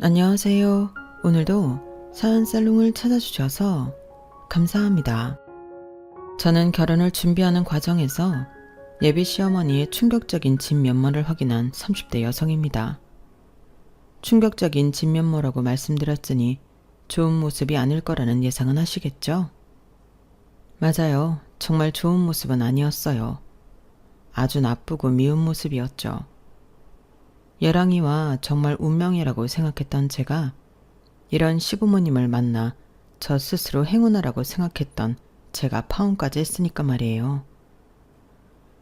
안녕하세요. 오늘도 사연살롱을 찾아주셔서 감사합니다. 저는 결혼을 준비하는 과정에서 예비 시어머니의 충격적인 진면모를 확인한 30대 여성입니다. 충격적인 진면모라고 말씀드렸으니 좋은 모습이 아닐 거라는 예상은 하시겠죠? 맞아요. 정말 좋은 모습은 아니었어요. 아주 나쁘고 미운 모습이었죠. 예랑이와 정말 운명이라고 생각했던 제가 이런 시부모님을 만나 저 스스로 행운아라고 생각했던 제가 파혼까지 했으니까 말이에요.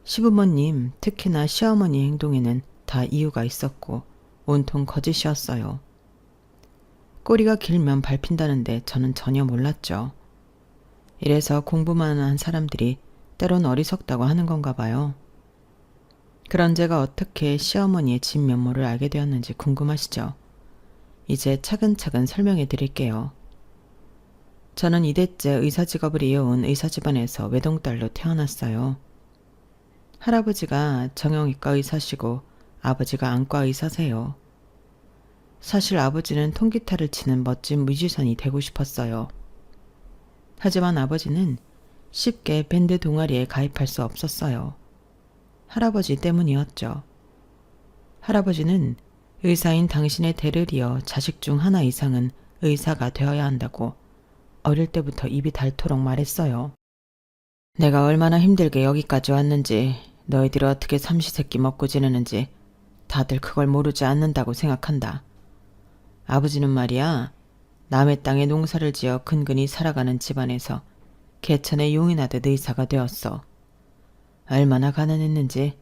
시부모님, 특히나 시어머니 행동에는 다 이유가 있었고 온통 거짓이었어요. 꼬리가 길면 밟힌다는데 저는 전혀 몰랐죠. 이래서 공부만 한 사람들이 때론 어리석다고 하는 건가 봐요. 그런 제가 어떻게 시어머니의 진면모를 알게 되었는지 궁금하시죠? 이제 차근차근 설명해 드릴게요. 저는 2대째 의사 직업을 이어온 의사 집안에서 외동딸로 태어났어요. 할아버지가 정형외과 의사시고 아버지가 안과 의사세요. 사실 아버지는 통기타를 치는 멋진 뮤지션이 되고 싶었어요. 하지만 아버지는 쉽게 밴드 동아리에 가입할 수 없었어요. 할아버지 때문이었죠. 할아버지는 의사인 당신의 대를 이어 자식 중 하나 이상은 의사가 되어야 한다고 어릴 때부터 입이 닳도록 말했어요. 내가 얼마나 힘들게 여기까지 왔는지, 너희들이 어떻게 삼시세끼 먹고 지내는지 다들 그걸 모르지 않는다고 생각한다. 아버지는 말이야, 남의 땅에 농사를 지어 근근히 살아가는 집안에서 개천에 용이 나듯 의사가 되었어. 얼마나 가난했는지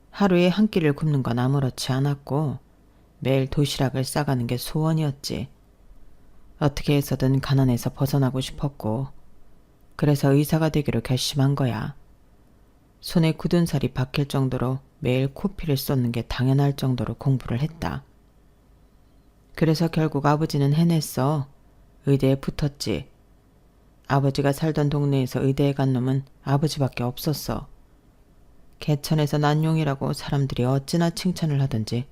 하루에 한 끼를 굶는 건 아무렇지 않았고 매일 도시락을 싸가는 게 소원이었지. 어떻게 해서든 가난에서 벗어나고 싶었고 그래서 의사가 되기로 결심한 거야. 손에 굳은 살이 박힐 정도로 매일 코피를 쏟는 게 당연할 정도로 공부를 했다. 그래서 결국 아버지는 해냈어. 의대에 붙었지. 아버지가 살던 동네에서 의대에 간 놈은 아버지밖에 없었어. 개천에서 난 용이라고 사람들이 어찌나 칭찬을 하던지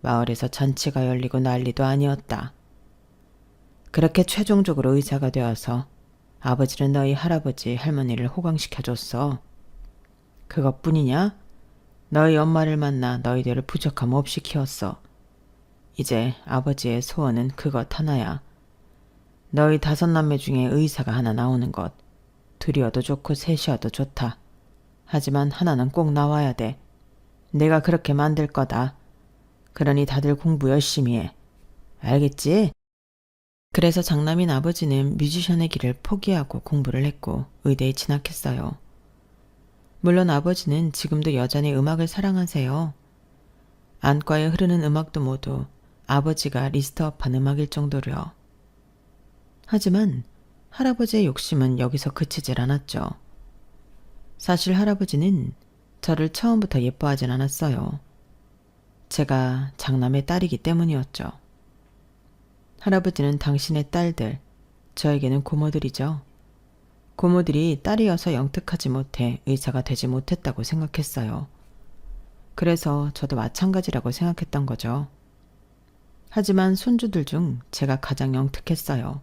마을에서 잔치가 열리고 난리도 아니었다. 그렇게 최종적으로 의사가 되어서 아버지는 너희 할아버지 할머니를 호강시켜줬어. 그것뿐이냐? 너희 엄마를 만나 너희들을 부족함 없이 키웠어. 이제 아버지의 소원은 그것 하나야. 너희 5남매 중에 의사가 하나 나오는 것. 둘이어도 좋고 셋이어도 좋다. 하지만 하나는 꼭 나와야 돼. 내가 그렇게 만들 거다. 그러니 다들 공부 열심히 해. 알겠지? 그래서 장남인 아버지는 뮤지션의 길을 포기하고 공부를 했고 의대에 진학했어요. 물론 아버지는 지금도 여전히 음악을 사랑하세요. 안과에 흐르는 음악도 모두 아버지가 리스트업한 음악일 정도로요. 하지만 할아버지의 욕심은 여기서 그치질 않았죠. 사실 할아버지는 저를 처음부터 예뻐하진 않았어요. 제가 장남의 딸이기 때문이었죠. 할아버지는 당신의 딸들, 저에게는 고모들이죠. 고모들이 딸이어서 영특하지 못해 의사가 되지 못했다고 생각했어요. 그래서 저도 마찬가지라고 생각했던 거죠. 하지만 손주들 중 제가 가장 영특했어요.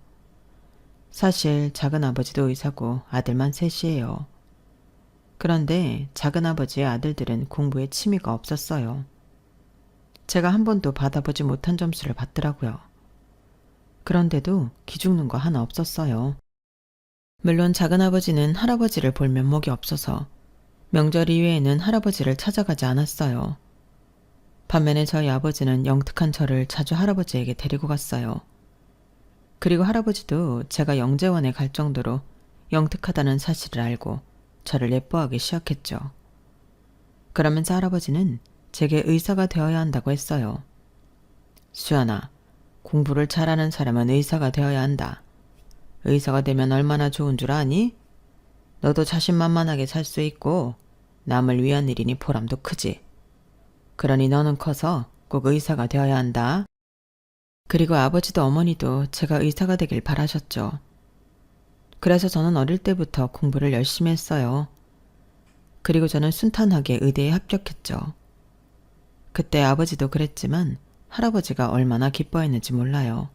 사실 작은아버지도 의사고 아들만 셋이에요. 그런데 작은아버지의 아들들은 공부에 취미가 없었어요. 제가 한 번도 받아보지 못한 점수를 받더라고요. 그런데도 기죽는 거 하나 없었어요. 물론 작은아버지는 할아버지를 볼 면목이 없어서 명절 이외에는 할아버지를 찾아가지 않았어요. 반면에 저희 아버지는 영특한 저를 자주 할아버지에게 데리고 갔어요. 그리고 할아버지도 제가 영재원에 갈 정도로 영특하다는 사실을 알고 저를 예뻐하기 시작했죠. 그러면서 할아버지는 제게 의사가 되어야 한다고 했어요. 수연아, 공부를 잘하는 사람은 의사가 되어야 한다. 의사가 되면 얼마나 좋은 줄 아니? 너도 자신만만하게 살 수 있고 남을 위한 일이니 보람도 크지. 그러니 너는 커서 꼭 의사가 되어야 한다. 그리고 아버지도 어머니도 제가 의사가 되길 바라셨죠. 그래서 저는 어릴 때부터 공부를 열심히 했어요. 그리고 저는 순탄하게 의대에 합격했죠. 그때 아버지도 그랬지만 할아버지가 얼마나 기뻐했는지 몰라요.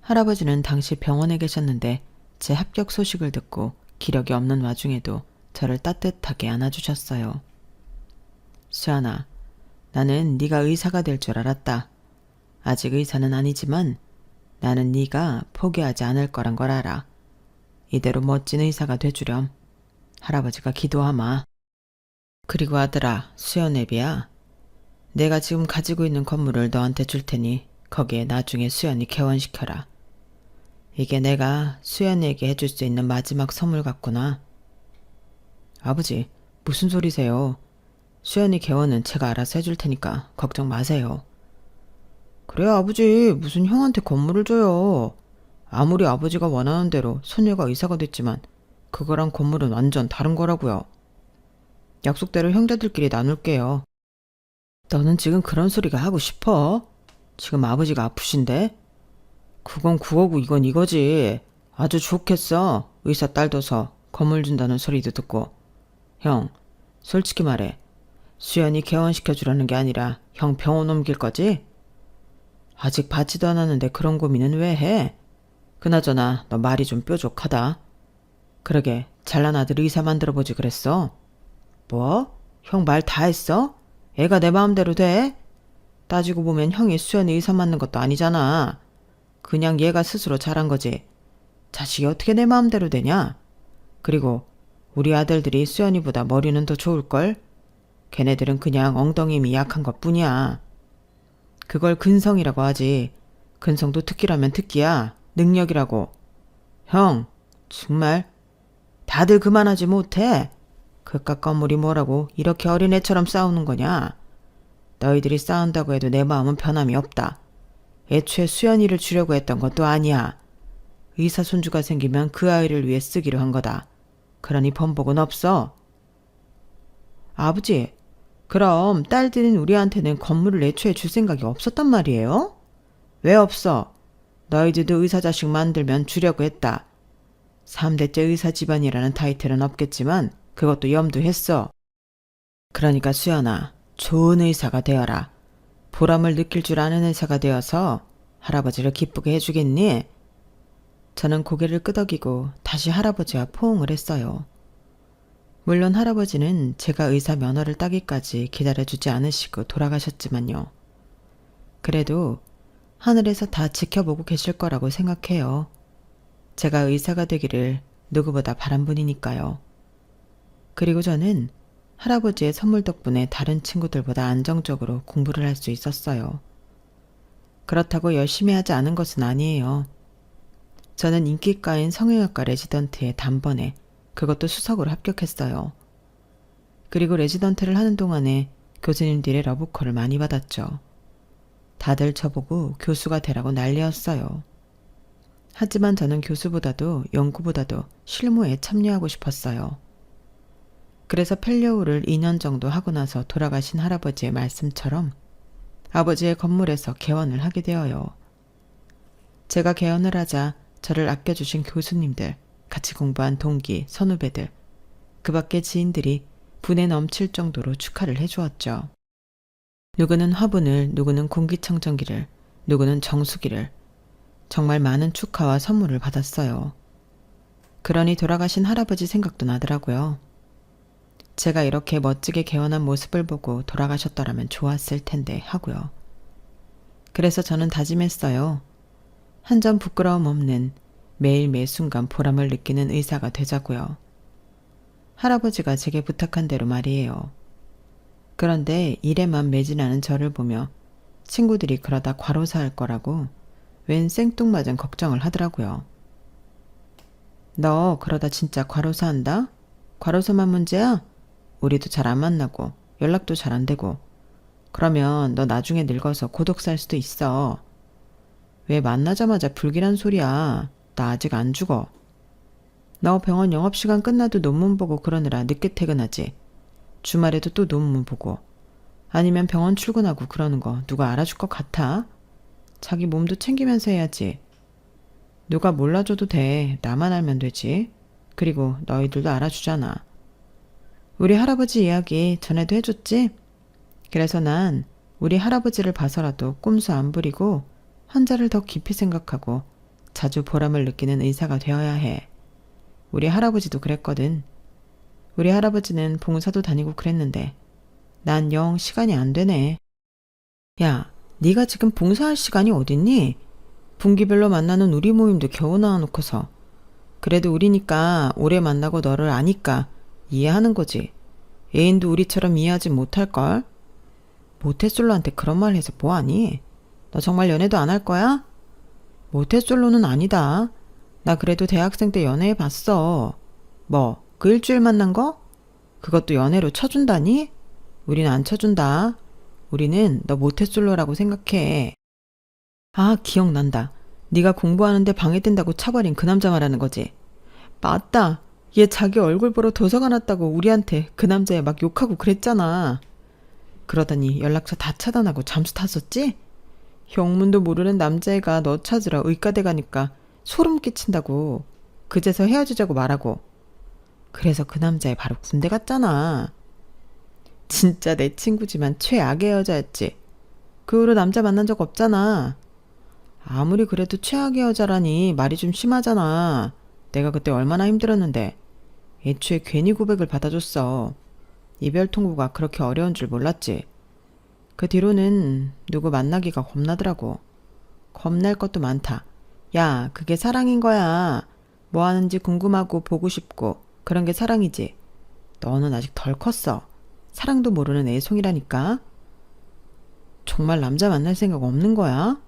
할아버지는 당시 병원에 계셨는데 제 합격 소식을 듣고 기력이 없는 와중에도 저를 따뜻하게 안아주셨어요. 수연아, 나는 네가 의사가 될 줄 알았다. 아직 의사는 아니지만 나는 네가 포기하지 않을 거란 걸 알아. 이대로 멋진 의사가 돼주렴. 할아버지가 기도하마. 그리고 아들아, 수연애비야. 내가 지금 가지고 있는 건물을 너한테 줄 테니 거기에 나중에 수연이 개원시켜라. 이게 내가 수연이에게 해줄 수 있는 마지막 선물 같구나. 아버지, 무슨 소리세요? 수연이 개원은 제가 알아서 해줄 테니까 걱정 마세요. 그래 아버지, 무슨 형한테 건물을 줘요. 아무리 아버지가 원하는 대로 소녀가 의사가 됐지만 그거랑 건물은 완전 다른 거라고요. 약속대로 형제들끼리 나눌게요. 너는 지금 그런 소리가 하고 싶어? 지금 아버지가 아프신데? 그건 그거고 이건 이거지. 아주 좋겠어. 의사 딸 둬서 건물 준다는 소리도 듣고. 형, 솔직히 말해. 수연이 개원시켜주라는 게 아니라 형 병원 옮길 거지? 아직 받지도 않았는데 그런 고민은 왜 해? 그나저나 너 말이 좀 뾰족하다. 그러게 잘난 아들 의사 만들어보지 그랬어. 뭐? 형 말 다 했어? 애가 내 마음대로 돼? 따지고 보면 형이 수연이 의사 맞는 것도 아니잖아. 그냥 얘가 스스로 잘한 거지. 자식이 어떻게 내 마음대로 되냐? 그리고 우리 아들들이 수연이보다 머리는 더 좋을걸? 걔네들은 그냥 엉덩이 힘이 약한 것뿐이야. 그걸 근성이라고 하지. 근성도 특기라면 특기야. 능력이라고. 형, 정말 다들 그만하지 못해. 그깟 건물이 뭐라고 이렇게 어린애처럼 싸우는 거냐? 너희들이 싸운다고 해도 내 마음은 변함이 없다. 애초에 수연이를 주려고 했던 것도 아니야. 의사 손주가 생기면 그 아이를 위해 쓰기로 한 거다. 그러니 번복은 없어. 아버지, 그럼 딸들인 우리한테는 건물을 애초에 줄 생각이 없었단 말이에요? 왜 없어? 너희들도 의사 자식 만들면 주려고 했다. 3대째 의사 집안이라는 타이틀은 없겠지만 그것도 염두했어. 그러니까 수연아, 좋은 의사가 되어라. 보람을 느낄 줄 아는 의사가 되어서 할아버지를 기쁘게 해주겠니? 저는 고개를 끄덕이고 다시 할아버지와 포옹을 했어요. 물론 할아버지는 제가 의사 면허를 따기까지 기다려주지 않으시고 돌아가셨지만요. 그래도 하늘에서 다 지켜보고 계실 거라고 생각해요. 제가 의사가 되기를 누구보다 바란 분이니까요. 그리고 저는 할아버지의 선물 덕분에 다른 친구들보다 안정적으로 공부를 할 수 있었어요. 그렇다고 열심히 하지 않은 것은 아니에요. 저는 인기과인 성형외과 레지던트에 단번에 그것도 수석으로 합격했어요. 그리고 레지던트를 하는 동안에 교수님들의 러브콜을 많이 받았죠. 다들 저보고 교수가 되라고 난리였어요. 하지만 저는 교수보다도 연구보다도 실무에 참여하고 싶었어요. 그래서 펠리오를 2년 정도 하고 나서 돌아가신 할아버지의 말씀처럼 아버지의 건물에서 개원을 하게 되어요. 제가 개원을 하자 저를 아껴주신 교수님들, 같이 공부한 동기, 선후배들, 그 밖의 지인들이 분에 넘칠 정도로 축하를 해주었죠. 누구는 화분을, 누구는 공기청정기를, 누구는 정수기를, 정말 많은 축하와 선물을 받았어요. 그러니 돌아가신 할아버지 생각도 나더라고요. 제가 이렇게 멋지게 개원한 모습을 보고 돌아가셨더라면 좋았을 텐데 하고요. 그래서 저는 다짐했어요. 한 점 부끄러움 없는 매일 매 순간 보람을 느끼는 의사가 되자고요. 할아버지가 제게 부탁한 대로 말이에요. 그런데 일에만 매진하는 저를 보며 친구들이 그러다 과로사할 거라고 웬 생뚱맞은 걱정을 하더라고요. 너 그러다 진짜 과로사한다? 과로사만 문제야? 우리도 잘 안 만나고 연락도 잘 안 되고 그러면 너 나중에 늙어서 고독 살 수도 있어. 왜 만나자마자 불길한 소리야. 나 아직 안 죽어. 너 병원 영업시간 끝나도 논문 보고 그러느라 늦게 퇴근하지. 주말에도 또 논문 보고. 아니면 병원 출근하고 그러는 거 누가 알아줄 것 같아? 자기 몸도 챙기면서 해야지. 누가 몰라줘도 돼. 나만 알면 되지. 그리고 너희들도 알아주잖아. 우리 할아버지 이야기 전에도 해줬지? 그래서 난 우리 할아버지를 봐서라도 꼼수 안 부리고 환자를 더 깊이 생각하고 자주 보람을 느끼는 의사가 되어야 해. 우리 할아버지도 그랬거든. 우리 할아버지는 봉사도 다니고 그랬는데 난 영 시간이 안 되네. 야, 네가 지금 봉사할 시간이 어딨니? 분기별로 만나는 우리 모임도 겨우 나와놓고서. 그래도 우리니까 오래 만나고 너를 아니까 이해하는 거지. 애인도 우리처럼 이해하지 못할걸? 모태솔로한테 그런 말 해서 뭐하니? 너 정말 연애도 안 할 거야? 모태솔로는 아니다. 나 그래도 대학생 때 연애해봤어. 뭐, 그 일주일 만난 거? 그것도 연애로 쳐준다니? 우린 안 쳐준다. 우리는 너 모태솔로라고 생각해. 아, 기억난다. 네가 공부하는데 방해된다고 차버린 그 남자 말하는 거지. 맞다. 얘 자기 얼굴 보러 도서관 왔다고 우리한테 그 남자애 막 욕하고 그랬잖아. 그러더니 연락처 다 차단하고 잠수 탔었지? 형문도 모르는 남자애가 너 찾으러 의과대 가니까 소름 끼친다고. 그제서 헤어지자고 말하고. 그래서 그 남자애 바로 군대 갔잖아. 진짜 내 친구지만 최악의 여자였지. 그 후로 남자 만난 적 없잖아. 아무리 그래도 최악의 여자라니 말이 좀 심하잖아. 내가 그때 얼마나 힘들었는데. 애초에 괜히 고백을 받아줬어. 이별 통보가 그렇게 어려운 줄 몰랐지. 그 뒤로는 누구 만나기가 겁나더라고. 겁날 것도 많다. 야, 그게 사랑인 거야. 뭐 하는지 궁금하고 보고 싶고 그런 게 사랑이지. 너는 아직 덜 컸어. 사랑도 모르는 애송이라니까. 정말 남자 만날 생각 없는 거야?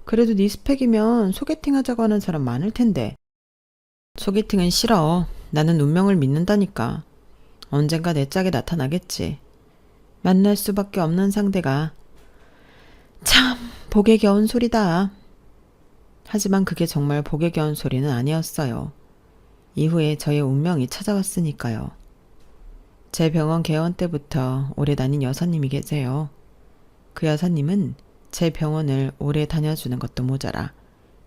그래도 네 스펙이면 소개팅 하자고 하는 사람 많을 텐데. 소개팅은 싫어. 나는 운명을 믿는다니까. 언젠가 내 짝에 나타나겠지. 만날 수밖에 없는 상대가. 참 복에 겨운 소리다. 하지만 그게 정말 복에 겨운 소리는 아니었어요. 이후에 저의 운명이 찾아왔으니까요. 제 병원 개원 때부터 오래 다닌 여사님이 계세요. 그 여사님은 제 병원을 오래 다녀주는 것도 모자라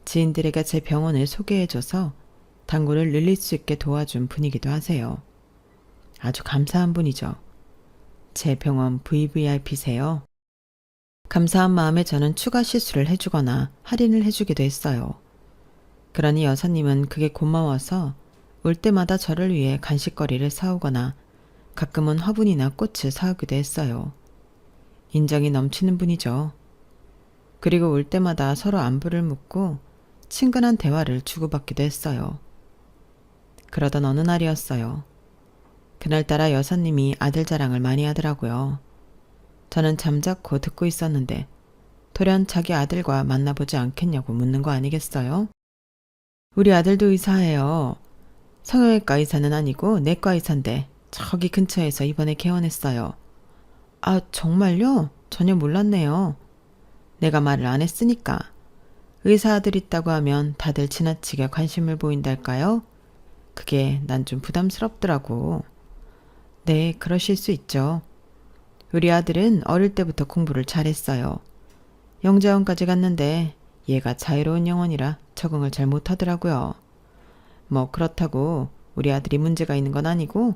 지인들에게 제 병원을 소개해줘서 단골을 늘릴 수 있게 도와준 분이기도 하세요. 아주 감사한 분이죠. 제 병원 VVIP세요. 감사한 마음에 저는 추가 시술을 해주거나 할인을 해주기도 했어요. 그러니 여사님은 그게 고마워서 올 때마다 저를 위해 간식거리를 사오거나 가끔은 화분이나 꽃을 사오기도 했어요. 인정이 넘치는 분이죠. 그리고 올 때마다 서로 안부를 묻고 친근한 대화를 주고받기도 했어요. 그러던 어느 날이었어요. 그날따라 여사님이 아들 자랑을 많이 하더라고요. 저는 잠자코 듣고 있었는데 돌연 자기 아들과 만나보지 않겠냐고 묻는 거 아니겠어요? 우리 아들도 의사예요. 성형외과 의사는 아니고 내과 의사인데 저기 근처에서 이번에 개원했어요. 아, 정말요? 전혀 몰랐네요. 내가 말을 안 했으니까. 의사 아들 있다고 하면 다들 지나치게 관심을 보인달까요? 그게 난 좀 부담스럽더라고. 네, 그러실 수 있죠. 우리 아들은 어릴 때부터 공부를 잘했어요. 영재원까지 갔는데 얘가 자유로운 영혼이라 적응을 잘 못하더라고요. 뭐 그렇다고 우리 아들이 문제가 있는 건 아니고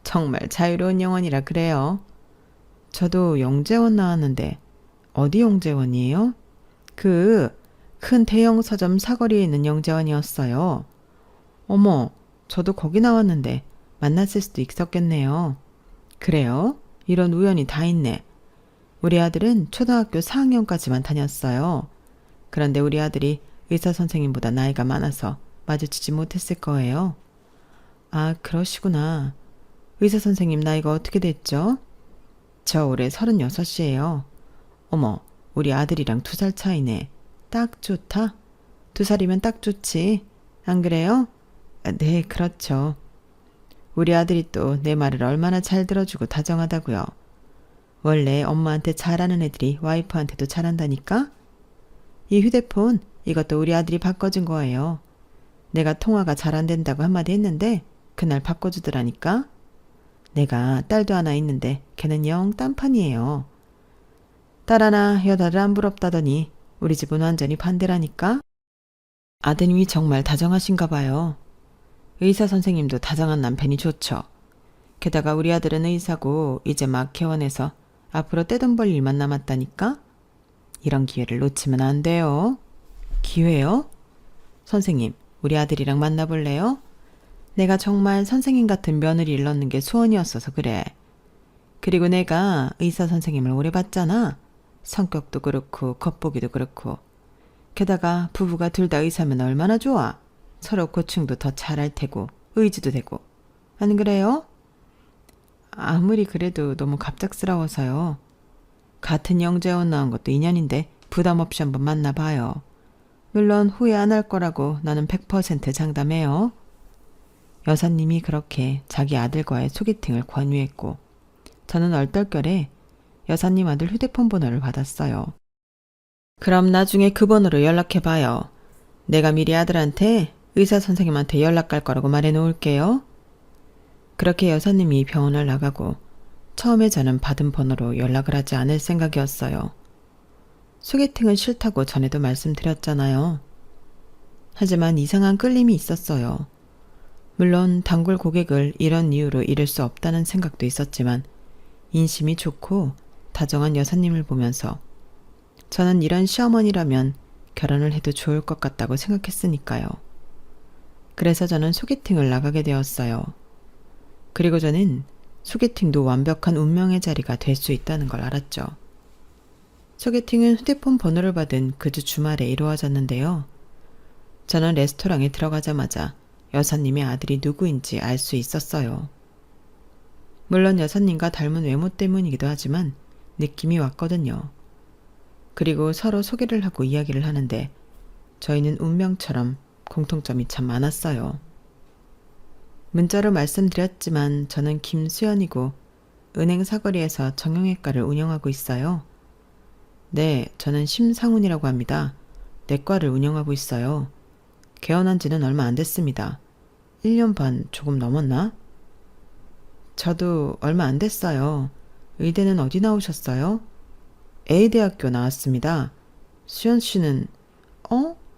정말 자유로운 영혼이라 그래요. 저도 영재원 나왔는데 어디 영재원이에요? 그 큰 대형 서점 사거리에 있는 영재원이었어요. 어머, 저도 거기 나왔는데 만났을 수도 있었겠네요. 그래요? 이런 우연이 다 있네. 우리 아들은 초등학교 4학년까지만 다녔어요. 그런데 우리 아들이 의사 선생님보다 나이가 많아서 마주치지 못했을 거예요. 아, 그러시구나. 의사 선생님 나이가 어떻게 됐죠? 저 올해 36이에요. 어머, 우리 아들이랑 2살 차이네. 딱 좋다. 2살이면 딱 좋지. 안 그래요? 네, 그렇죠. 우리 아들이 또 내 말을 얼마나 잘 들어주고 다정하다고요. 원래 엄마한테 잘하는 애들이 와이프한테도 잘한다니까? 이 휴대폰, 이것도 우리 아들이 바꿔준 거예요. 내가 통화가 잘 안 된다고 한마디 했는데 그날 바꿔주더라니까? 내가 딸도 하나 있는데 걔는 영 딴판이에요. 딸 하나 여자를 안 부럽다더니 우리 집은 완전히 반대라니까? 아드님이 정말 다정하신가 봐요. 의사 선생님도 다정한 남편이 좋죠. 게다가 우리 아들은 의사고 이제 막 개원해서 앞으로 떼돈 벌 일만 남았다니까? 이런 기회를 놓치면 안 돼요. 기회요? 선생님, 우리 아들이랑 만나볼래요? 내가 정말 선생님 같은 며느리를 넣는 게 소원이었어서 그래. 그리고 내가 의사 선생님을 오래 봤잖아. 성격도 그렇고 겉보기도 그렇고. 게다가 부부가 둘 다 의사면 얼마나 좋아. 서로 고충도 더 잘할 테고 의지도 되고. 안 그래요? 아무리 그래도 너무 갑작스러워서요. 같은 영재원 나온 것도 인연인데 부담 없이 한번 만나봐요. 물론 후회 안 할 거라고 나는 100% 장담해요. 여사님이 그렇게 자기 아들과의 소개팅을 권유했고 저는 얼떨결에 여사님 아들 휴대폰 번호를 받았어요. 그럼 나중에 그 번호로 연락해봐요. 내가 미리 아들한테 의사 선생님한테 연락 갈 거라고 말해 놓을게요. 그렇게 여사님이 병원을 나가고 처음에 저는 받은 번호로 연락을 하지 않을 생각이었어요. 소개팅은 싫다고 전에도 말씀드렸잖아요. 하지만 이상한 끌림이 있었어요. 물론 단골 고객을 이런 이유로 잃을 수 없다는 생각도 있었지만 인심이 좋고 다정한 여사님을 보면서 저는 이런 시어머니라면 결혼을 해도 좋을 것 같다고 생각했으니까요. 그래서 저는 소개팅을 나가게 되었어요. 그리고 저는 소개팅도 완벽한 운명의 자리가 될 수 있다는 걸 알았죠. 소개팅은 휴대폰 번호를 받은 그 주 주말에 이루어졌는데요. 저는 레스토랑에 들어가자마자 여사님의 아들이 누구인지 알 수 있었어요. 물론 여사님과 닮은 외모 때문이기도 하지만 느낌이 왔거든요. 그리고 서로 소개를 하고 이야기를 하는데 저희는 운명처럼 공통점이 참 많았어요. 문자로 말씀드렸지만 저는 김수연이고 은행 사거리에서 정형외과를 운영하고 있어요. 네, 저는 심상훈이라고 합니다. 내과를 운영하고 있어요. 개원한 지는 얼마 안 됐습니다. 1년 반 조금 넘었나? 저도 얼마 안 됐어요. 의대는 어디 나오셨어요? A대학교 나왔습니다. 수연 씨는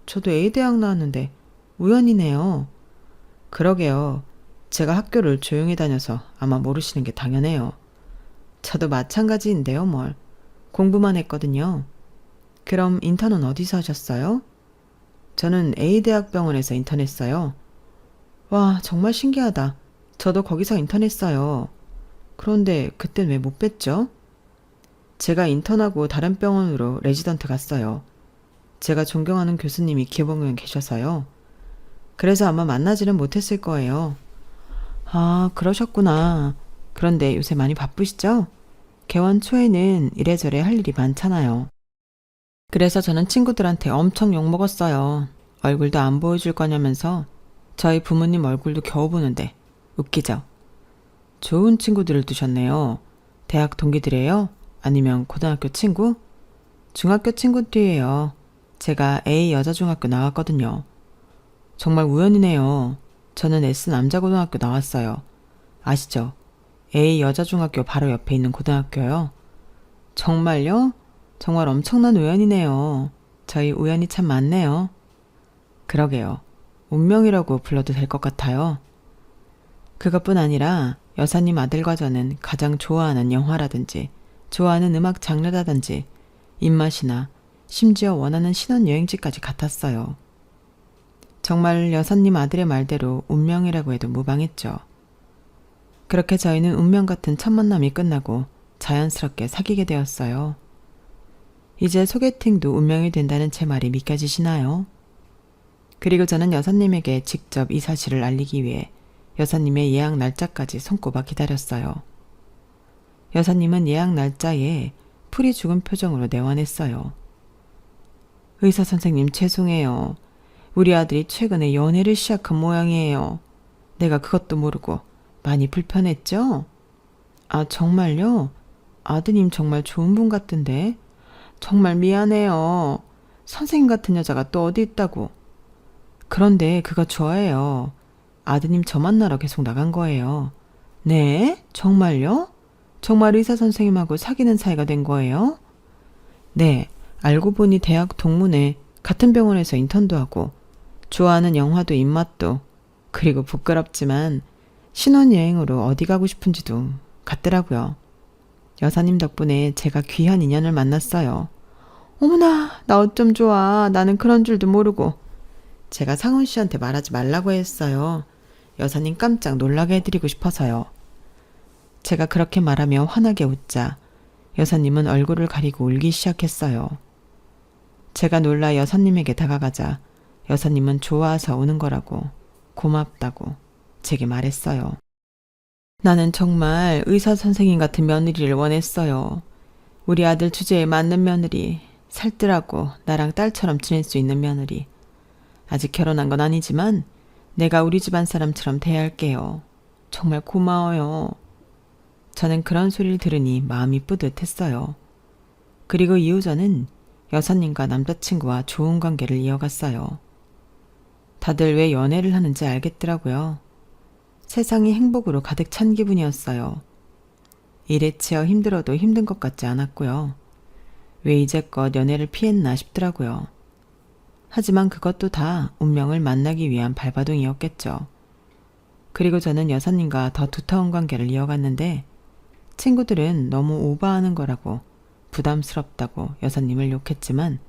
저도 A대학 나왔는데 우연이네요. 그러게요. 제가 학교를 조용히 다녀서 아마 모르시는 게 당연해요. 저도 마찬가지인데요, 뭘. 공부만 했거든요. 그럼 인턴은 어디서 하셨어요? 저는 A대학병원에서 인턴했어요. 와, 정말 신기하다. 저도 거기서 인턴했어요. 그런데 그땐 왜 못 뵀죠? 제가 인턴하고 다른 병원으로 레지던트 갔어요. 제가 존경하는 교수님이 기본경에 계셔서요. 그래서 아마 만나지는 못했을 거예요. 아, 그러셨구나. 그런데 요새 많이 바쁘시죠? 개원 초에는 이래저래 할 일이 많잖아요. 그래서 저는 친구들한테 엄청 욕먹었어요. 얼굴도 안 보여줄 거냐면서 저희 부모님 얼굴도 겨우 보는데 웃기죠? 좋은 친구들을 두셨네요. 대학 동기들이에요? 아니면 고등학교 친구? 중학교 친구들이에요. 제가 A 여자중학교 나왔거든요. 정말 우연이네요. 저는 S 남자고등학교 나왔어요. 아시죠? A 여자중학교 바로 옆에 있는 고등학교요. 정말요? 정말 엄청난 우연이네요. 저희 우연이 참 많네요. 그러게요. 운명이라고 불러도 될 것 같아요. 그것뿐 아니라 여사님 아들과 저는 가장 좋아하는 영화라든지 좋아하는 음악 장르라든지 입맛이나 심지어 원하는 신혼여행지까지 같았어요. 정말 여사님 아들의 말대로 운명이라고 해도 무방했죠. 그렇게 저희는 운명 같은 첫 만남이 끝나고 자연스럽게 사귀게 되었어요. 이제 소개팅도 운명이 된다는 제 말이 믿겨지시나요? 그리고 저는 여사님에게 직접 이 사실을 알리기 위해 여사님의 예약 날짜까지 손꼽아 기다렸어요. 여사님은 예약 날짜에 풀이 죽은 표정으로 내원했어요. 의사 선생님 죄송해요. 우리 아들이 최근에 연애를 시작한 모양이에요. 내가 그것도 모르고 많이 불편했죠? 아, 정말요? 아드님 정말 좋은 분 같던데. 정말 미안해요. 선생님 같은 여자가 또 어디 있다고. 그런데 그가 좋아해요. 아드님 저 만나러 계속 나간 거예요. 네? 정말요? 정말 의사 선생님하고 사귀는 사이가 된 거예요? 네. 알고 보니 대학 동문회 같은 병원에서 인턴도 하고 좋아하는 영화도 입맛도 그리고 부끄럽지만 신혼여행으로 어디 가고 싶은지도 같더라고요. 여사님 덕분에 제가 귀한 인연을 만났어요. 어머나, 나 어쩜 좋아. 나는 그런 줄도 모르고. 제가 상훈 씨한테 말하지 말라고 했어요. 여사님 깜짝 놀라게 해드리고 싶어서요. 제가 그렇게 말하며 환하게 웃자 여사님은 얼굴을 가리고 울기 시작했어요. 제가 놀라 여사님에게 다가가자 여사님은 좋아서 우는 거라고 고맙다고 제게 말했어요. 나는 정말 의사 선생님 같은 며느리를 원했어요. 우리 아들 주제에 맞는 며느리, 살뜰하고 나랑 딸처럼 지낼 수 있는 며느리. 아직 결혼한 건 아니지만 내가 우리 집안 사람처럼 대할게요. 정말 고마워요. 저는 그런 소리를 들으니 마음이 뿌듯했어요. 그리고 이후 저는 여사님과 남자친구와 좋은 관계를 이어갔어요. 다들 왜 연애를 하는지 알겠더라고요. 세상이 행복으로 가득 찬 기분이었어요. 일에 치여 힘들어도 힘든 것 같지 않았고요. 왜 이제껏 연애를 피했나 싶더라고요. 하지만 그것도 다 운명을 만나기 위한 발바둥이었겠죠. 그리고 저는 여사님과 더 두터운 관계를 이어갔는데 친구들은 너무 오버하는 거라고 부담스럽다고 여사님을 욕했지만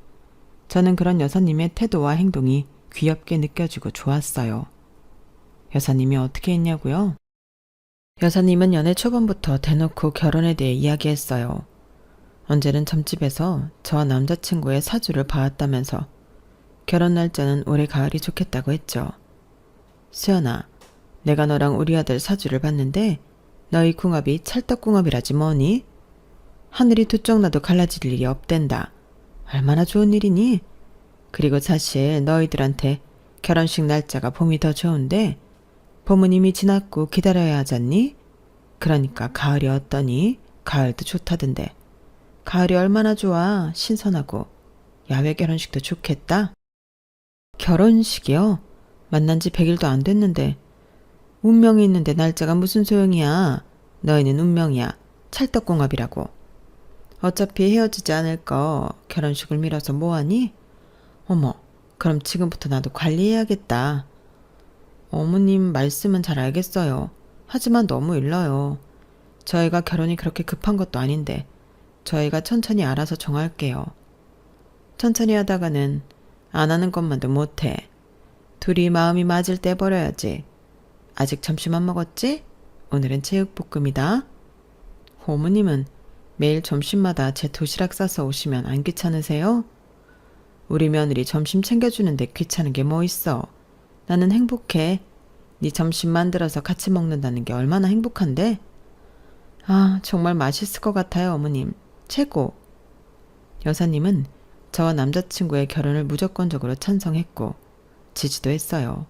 저는 그런 여사님의 태도와 행동이 귀엽게 느껴지고 좋았어요. 여사님이 어떻게 했냐고요? 여사님은 연애 초반부터 대놓고 결혼에 대해 이야기했어요. 언제는 점집에서 저와 남자친구의 사주를 봐왔다면서 결혼 날짜는 올해 가을이 좋겠다고 했죠. 수연아, 내가 너랑 우리 아들 사주를 봤는데 너희 궁합이 찰떡궁합이라지 뭐니? 하늘이 두 쪽 나도 갈라질 일이 없댄다. 얼마나 좋은 일이니? 그리고 사실 너희들한테 결혼식 날짜가 봄이 더 좋은데 봄은 이미 지났고 기다려야 하잖니? 그러니까 가을이 어떠니? 가을도 좋다던데. 가을이 얼마나 좋아. 신선하고. 야외 결혼식도 좋겠다. 결혼식이요? 만난 지 100일도 안 됐는데. 운명이 있는데 날짜가 무슨 소용이야. 너희는 운명이야. 찰떡궁합이라고. 어차피 헤어지지 않을 거 결혼식을 미뤄서 뭐하니? 어머, 그럼 지금부터 나도 관리해야겠다. 어머님 말씀은 잘 알겠어요. 하지만 너무 일러요. 저희가 결혼이 그렇게 급한 것도 아닌데 저희가 천천히 알아서 정할게요. 천천히 하다가는 안 하는 것만도 못해. 둘이 마음이 맞을 때 버려야지. 아직 점심 안 먹었지? 오늘은 제육볶음이다. 어머님은 매일 점심마다 제 도시락 싸서 오시면 안 귀찮으세요? 우리 며느리 점심 챙겨주는데 귀찮은 게 뭐 있어. 나는 행복해. 네 점심 만들어서 같이 먹는다는 게 얼마나 행복한데? 아, 정말 맛있을 것 같아요, 어머님. 최고. 여사님은 저와 남자친구의 결혼을 무조건적으로 찬성했고 지지도 했어요.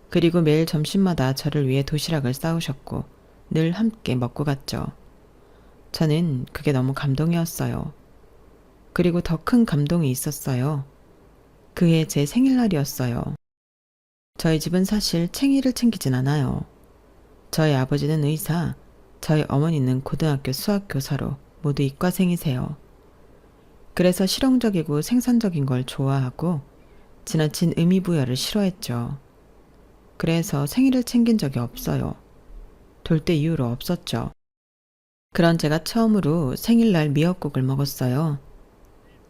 그리고 매일 점심마다 저를 위해 도시락을 싸우셨고 늘 함께 먹고 갔죠. 저는 그게 너무 감동이었어요. 그리고 더 큰 감동이 있었어요. 그해 제 생일날이었어요. 저희 집은 사실 챙이를 챙기진 않아요. 저희 아버지는 의사, 저희 어머니는 고등학교 수학교사로 모두 이과생이세요. 그래서 실용적이고 생산적인 걸 좋아하고 지나친 의미부여를 싫어했죠. 그래서 생일을 챙긴 적이 없어요. 돌 때 이후로 없었죠. 그런 제가 처음으로 생일날 미역국을 먹었어요.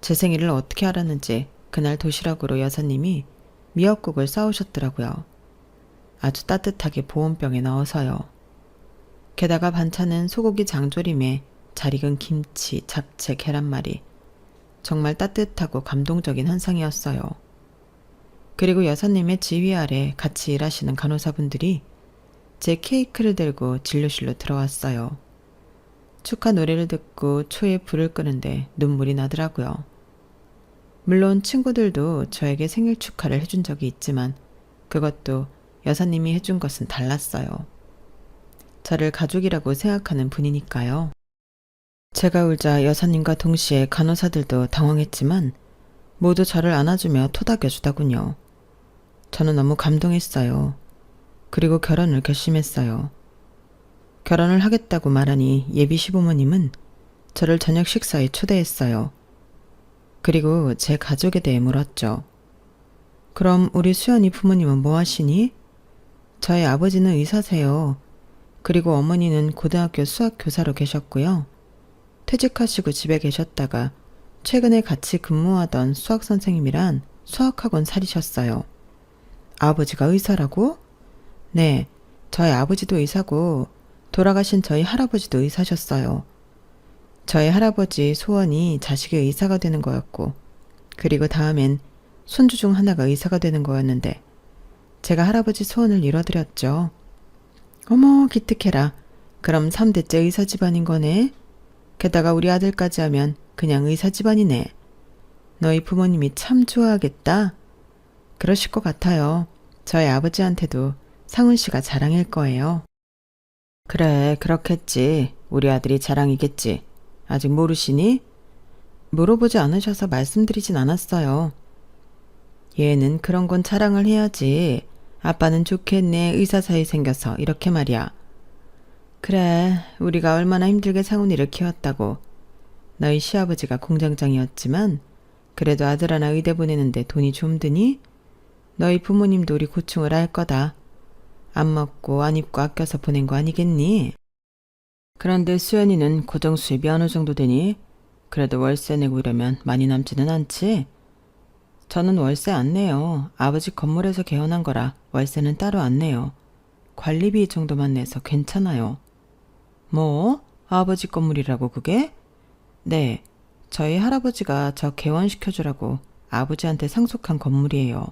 제 생일을 어떻게 알았는지 그날 도시락으로 여사님이 미역국을 싸우셨더라고요. 아주 따뜻하게 보온병에 넣어서요. 게다가 반찬은 소고기 장조림에 잘 익은 김치, 잡채, 계란말이. 정말 따뜻하고 감동적인 한상이었어요. 그리고 여사님의 지휘 아래 같이 일하시는 간호사분들이 제 케이크를 들고 진료실로 들어왔어요. 축하 노래를 듣고 초에 불을 끄는데 눈물이 나더라고요. 물론 친구들도 저에게 생일 축하를 해준 적이 있지만 그것도 여사님이 해준 것은 달랐어요. 저를 가족이라고 생각하는 분이니까요. 제가 울자 여사님과 동시에 간호사들도 당황했지만 모두 저를 안아주며 토닥여주더군요. 저는 너무 감동했어요. 그리고 결혼을 결심했어요. 결혼을 하겠다고 말하니 예비 시부모님은 저를 저녁 식사에 초대했어요. 그리고 제 가족에 대해 물었죠. 그럼 우리 수연이 부모님은 뭐 하시니? 저희 아버지는 의사세요. 그리고 어머니는 고등학교 수학교사로 계셨고요. 퇴직하시고 집에 계셨다가 최근에 같이 근무하던 수학 선생님이란 수학학원 차리셨어요. 아버지가 의사라고? 네, 저희 아버지도 의사고 돌아가신 저희 할아버지도 의사셨어요. 저희 할아버지 소원이 자식이 의사가 되는 거였고, 그리고 다음엔 손주 중 하나가 의사가 되는 거였는데 제가 할아버지 소원을 이뤄드렸죠. 어머, 기특해라. 그럼 3대째 의사 집안인 거네. 게다가 우리 아들까지 하면 그냥 의사 집안이네. 너희 부모님이 참 좋아하겠다. 그러실 것 같아요. 저희 아버지한테도 상훈 씨가 자랑일 거예요. 그래, 그렇겠지. 우리 아들이 자랑이겠지. 아직 모르시니? 물어보지 않으셔서 말씀드리진 않았어요. 얘는 그런 건 자랑을 해야지. 아빠는 좋겠네, 의사 사이 생겨서. 이렇게 말이야. 그래, 우리가 얼마나 힘들게 상훈이를 키웠다고. 너희 시아버지가 공장장이었지만 그래도 아들 하나 의대 보내는데 돈이 좀 드니? 너희 부모님도 우리 고충을 알 거다. 안 먹고 안 입고 아껴서 보낸 거 아니겠니? 그런데 수연이는 고정수입이 어느 정도 되니? 그래도 월세 내고 이러면 많이 남지는 않지? 저는 월세 안 내요. 아버지 건물에서 개원한 거라 월세는 따로 안 내요. 관리비 정도만 내서 괜찮아요. 뭐? 아버지 건물이라고 그게? 네, 저희 할아버지가 저 개원시켜주라고 아버지한테 상속한 건물이에요.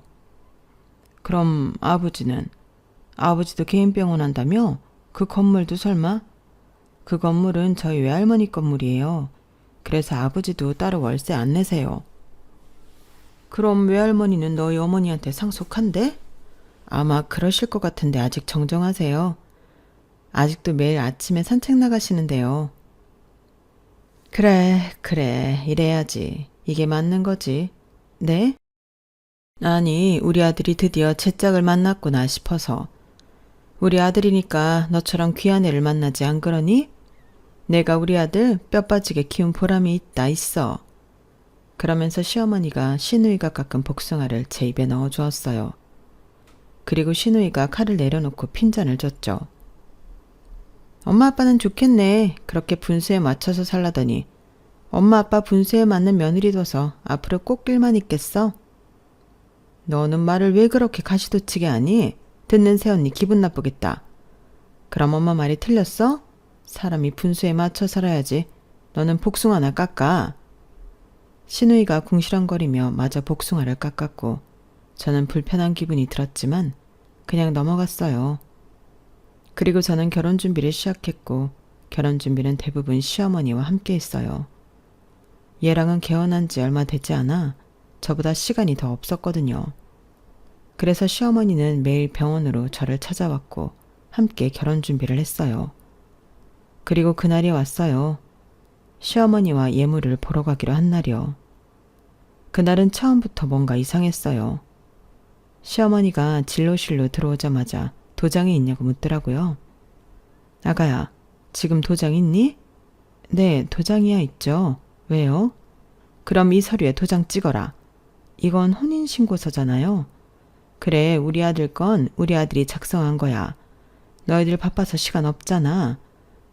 그럼 아버지는? 아버지도 개인 병원 한다며? 그 건물도 설마? 그 건물은 저희 외할머니 건물이에요. 그래서 아버지도 따로 월세 안 내세요. 그럼 외할머니는 너희 어머니한테 상속한대? 아마 그러실 것 같은데 아직 정정하세요. 아직도 매일 아침에 산책 나가시는데요. 그래, 이래야지. 이게 맞는 거지. 네? 아니, 우리 아들이 드디어 제 짝을 만났구나 싶어서. 우리 아들이니까 너처럼 귀한 애를 만나지 안 그러니? 내가 우리 아들 뼈 빠지게 키운 보람이 있어. 그러면서 시어머니가 시누이가 깎은 복숭아를 제 입에 넣어주었어요. 그리고 시누이가 칼을 내려놓고 핀잔을 줬죠. 엄마 아빠는 좋겠네. 그렇게 분수에 맞춰서 살라더니 엄마 아빠 분수에 맞는 며느리 둬서 앞으로 꽃길만 있겠어? 너는 말을 왜 그렇게 가시도치게 하니? 듣는 새언니 기분 나쁘겠다. 그럼 엄마 말이 틀렸어? 사람이 분수에 맞춰 살아야지. 너는 복숭아나 깎아. 시누이가 궁시렁거리며 마저 복숭아를 깎았고 저는 불편한 기분이 들었지만 그냥 넘어갔어요. 그리고 저는 결혼 준비를 시작했고 결혼 준비는 대부분 시어머니와 함께 했어요. 얘랑은 개원한 지 얼마 되지 않아 저보다 시간이 더 없었거든요. 그래서 시어머니는 매일 병원으로 저를 찾아왔고 함께 결혼 준비를 했어요. 그리고 그날이 왔어요. 시어머니와 예물을 보러 가기로 한 날이요. 그날은 처음부터 뭔가 이상했어요. 시어머니가 진료실로 들어오자마자 도장이 있냐고 묻더라고요. 아가야, 지금 도장 있니? 네, 도장이야 있죠. 왜요? 그럼 이 서류에 도장 찍어라. 이건 혼인신고서잖아요. 그래, 우리 아들 건 우리 아들이 작성한 거야. 너희들 바빠서 시간 없잖아.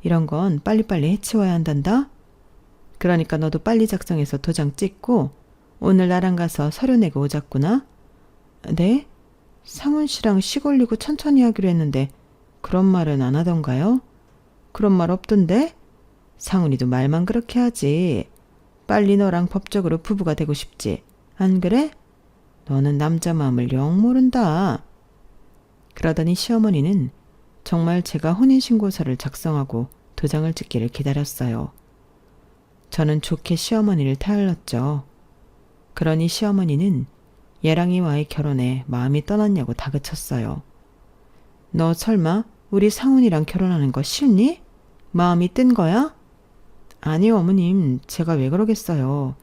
이런 건 빨리빨리 해치워야 한단다. 그러니까 너도 빨리 작성해서 도장 찍고 오늘 나랑 가서 서류 내고 오자꾸나. 네? 상훈 씨랑 식 올리고 천천히 하기로 했는데 그런 말은 안 하던가요? 그런 말 없던데? 상훈이도 말만 그렇게 하지. 빨리 너랑 법적으로 부부가 되고 싶지. 안 그래? 너는 남자 마음을 영 모른다. 그러더니 시어머니는 정말 제가 혼인신고서를 작성하고 도장을 찍기를 기다렸어요. 저는 좋게 시어머니를 타일렀죠. 그러니 시어머니는 예랑이와의 결혼에 마음이 떠났냐고 다그쳤어요. 너 설마 우리 상훈이랑 결혼하는 거 싫니? 마음이 뜬 거야? 아니요, 어머님. 제가 왜 그러겠어요.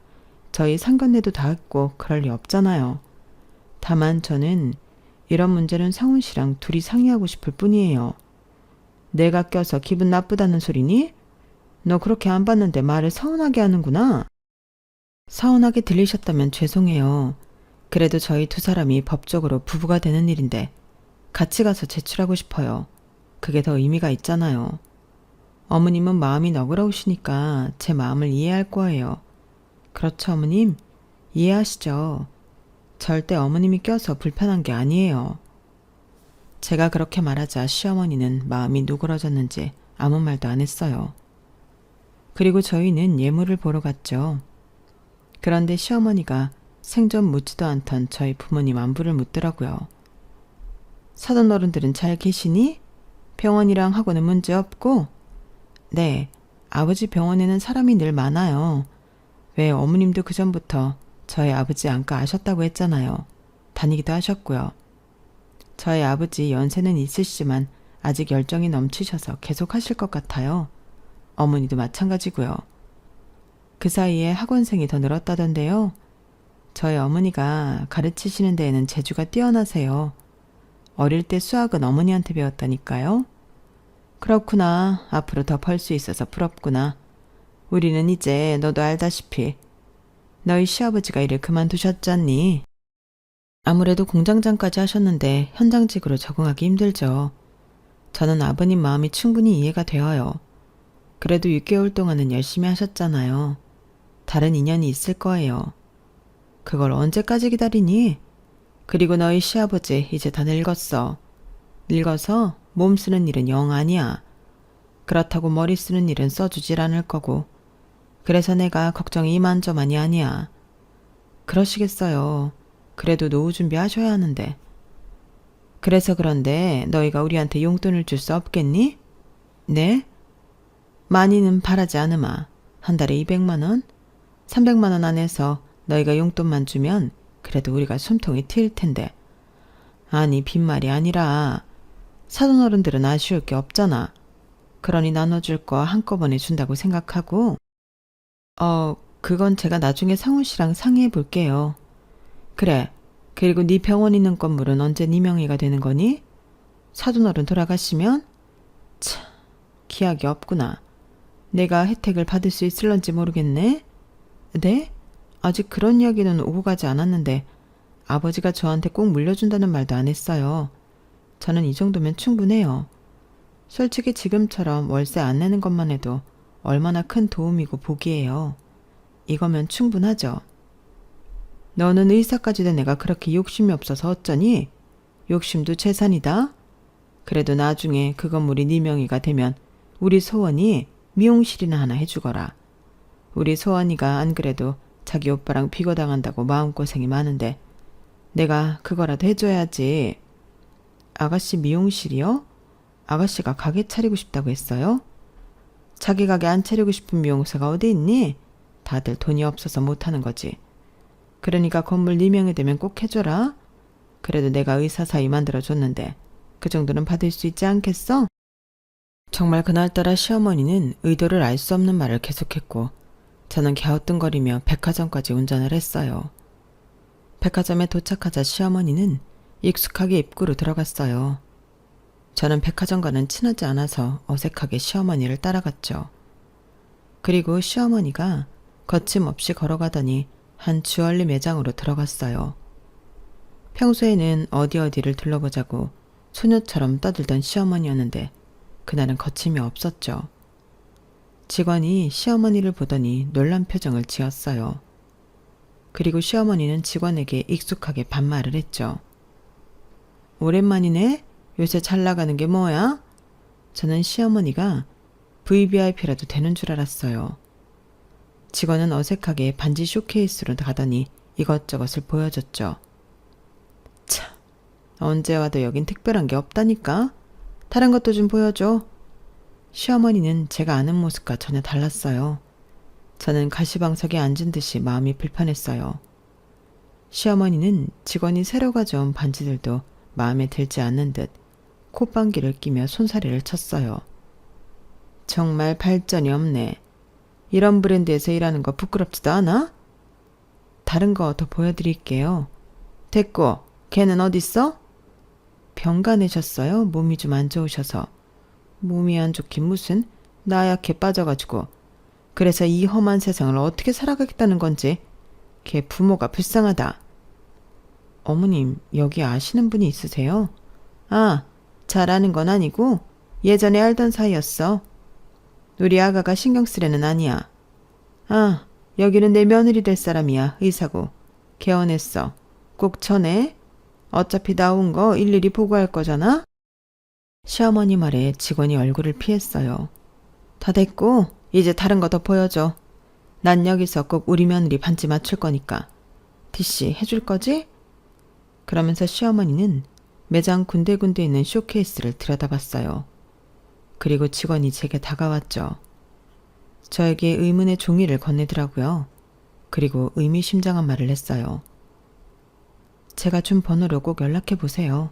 저희 상견례도 다 했고 그럴 리 없잖아요. 다만 저는 이런 문제는 상훈 씨랑 둘이 상의하고 싶을 뿐이에요. 내가 껴서 기분 나쁘다는 소리니? 너 그렇게 안 봤는데 말을 서운하게 하는구나. 서운하게 들리셨다면 죄송해요. 그래도 저희 두 사람이 법적으로 부부가 되는 일인데 같이 가서 제출하고 싶어요. 그게 더 의미가 있잖아요. 어머님은 마음이 너그러우시니까 제 마음을 이해할 거예요. 그렇죠, 어머님? 이해하시죠? 절대 어머님이 껴서 불편한 게 아니에요. 제가 그렇게 말하자 시어머니는 마음이 누그러졌는지 아무 말도 안 했어요. 그리고 저희는 예물을 보러 갔죠. 그런데 시어머니가 생전 묻지도 않던 저희 부모님 안부를 묻더라고요. 사돈 어른들은 잘 계시니? 병원이랑 학원은 문제 없고? 네, 아버지 병원에는 사람이 늘 많아요. 왜 어머님도 그전부터 저희 아버지 안과 아셨다고 했잖아요. 다니기도 하셨고요. 저희 아버지 연세는 있으시지만 아직 열정이 넘치셔서 계속 하실 것 같아요. 어머니도 마찬가지고요. 그 사이에 학원생이 더 늘었다던데요. 저희 어머니가 가르치시는 데에는 재주가 뛰어나세요. 어릴 때 수학은 어머니한테 배웠다니까요. 그렇구나. 앞으로 더 벌 수 있어서 부럽구나. 우리는 이제 너도 알다시피 너희 시아버지가 일을 그만두셨잖니. 아무래도 공장장까지 하셨는데 현장직으로 적응하기 힘들죠. 저는 아버님 마음이 충분히 이해가 되어요. 그래도 6개월 동안은 열심히 하셨잖아요. 다른 인연이 있을 거예요. 그걸 언제까지 기다리니? 그리고 너희 시아버지 이제 다 늙었어. 늙어서 몸 쓰는 일은 영 아니야. 그렇다고 머리 쓰는 일은 써주질 않을 거고. 그래서 내가 걱정이 이만저만이 아니야. 그러시겠어요. 그래도 노후 준비하셔야 하는데. 그래서 그런데 너희가 우리한테 용돈을 줄 수 없겠니? 네? 많이는 바라지 않으마. 한 달에 200만 원? 300만 원 안에서 너희가 용돈만 주면 그래도 우리가 숨통이 트일 텐데. 아니 빈말이 아니라 사돈 어른들은 아쉬울 게 없잖아. 그러니 나눠줄 거 한꺼번에 준다고 생각하고. 그건 제가 나중에 상훈 씨랑 상의해 볼게요. 그래. 그리고 네 병원 있는 건물은 언제 네 명의가 되는 거니? 사돈 어른 돌아가시면? 참, 기약이 없구나. 내가 혜택을 받을 수 있을런지 모르겠네. 네? 아직 그런 이야기는 오고 가지 않았는데 아버지가 저한테 꼭 물려준다는 말도 안 했어요. 저는 이 정도면 충분해요. 솔직히 지금처럼 월세 안 내는 것만 해도 얼마나 큰 도움이고 복이에요. 이거면 충분하죠. 너는 의사까지 된 애가 그렇게 욕심이 없어서 어쩌니? 욕심도 재산이다. 그래도 나중에 그 건물이 네 명의가 되면 우리 소원이 미용실이나 하나 해주거라. 우리 소원이가 안 그래도 자기 오빠랑 비거당한다고 마음고생이 많은데 내가 그거라도 해줘야지. 아가씨 미용실이요? 아가씨가 가게 차리고 싶다고 했어요? 자기 가게 안 차리고 싶은 미용사가 어디 있니? 다들 돈이 없어서 못하는 거지. 그러니까 건물 네 명이 되면 꼭 해줘라. 그래도 내가 의사 사위 만들어줬는데 그 정도는 받을 수 있지 않겠어? 정말 그날따라 시어머니는 의도를 알 수 없는 말을 계속했고 저는 갸우뚱거리며 백화점까지 운전을 했어요. 백화점에 도착하자 시어머니는 익숙하게 입구로 들어갔어요. 저는 백화점과는 친하지 않아서 어색하게 시어머니를 따라갔죠. 그리고 시어머니가 거침없이 걸어가더니 한 주얼리 매장으로 들어갔어요. 평소에는 어디를 둘러보자고 소녀처럼 떠들던 시어머니였는데 그날은 거침이 없었죠. 직원이 시어머니를 보더니 놀란 표정을 지었어요. 그리고 시어머니는 직원에게 익숙하게 반말을 했죠. 오랜만이네? 요새 잘 나가는 게 뭐야? 저는 시어머니가 VVIP라도 되는 줄 알았어요. 직원은 어색하게 반지 쇼케이스로 가더니 이것저것을 보여줬죠. 참, 언제 와도 여긴 특별한 게 없다니까? 다른 것도 좀 보여줘. 시어머니는 제가 아는 모습과 전혀 달랐어요. 저는 가시방석에 앉은 듯이 마음이 불편했어요. 시어머니는 직원이 새로 가져온 반지들도 마음에 들지 않는 듯 콧방귀를 끼며 손사래를 쳤어요. 정말 발전이 없네. 이런 브랜드에서 일하는 거 부끄럽지도 않아? 다른 거 더 보여드릴게요. 됐고, 걔는 어딨어? 병가 내셨어요? 몸이 좀 안 좋으셔서. 몸이 안 좋긴 무슨, 나약해 빠져가지고. 그래서 이 험한 세상을 어떻게 살아가겠다는 건지. 걔 부모가 불쌍하다. 어머님, 여기 아시는 분이 있으세요? 아, 잘 아는 건 아니고 예전에 알던 사이였어. 우리 아가가 신경 쓸 애는 아니야. 아, 여기는 내 며느리 될 사람이야. 의사고. 개원했어. 꼭 전해. 어차피 나온 거 일일이 보고할 거잖아. 시어머니 말에 직원이 얼굴을 피했어요. 다 됐고 이제 다른 거 더 보여줘. 난 여기서 꼭 우리 며느리 반지 맞출 거니까. 디씨 해줄 거지? 그러면서 시어머니는 매장 군데군데 있는 쇼케이스를 들여다봤어요. 그리고 직원이 제게 다가왔죠. 저에게 의문의 종이를 건네더라고요. 그리고 의미심장한 말을 했어요. 제가 준 번호로 꼭 연락해 보세요.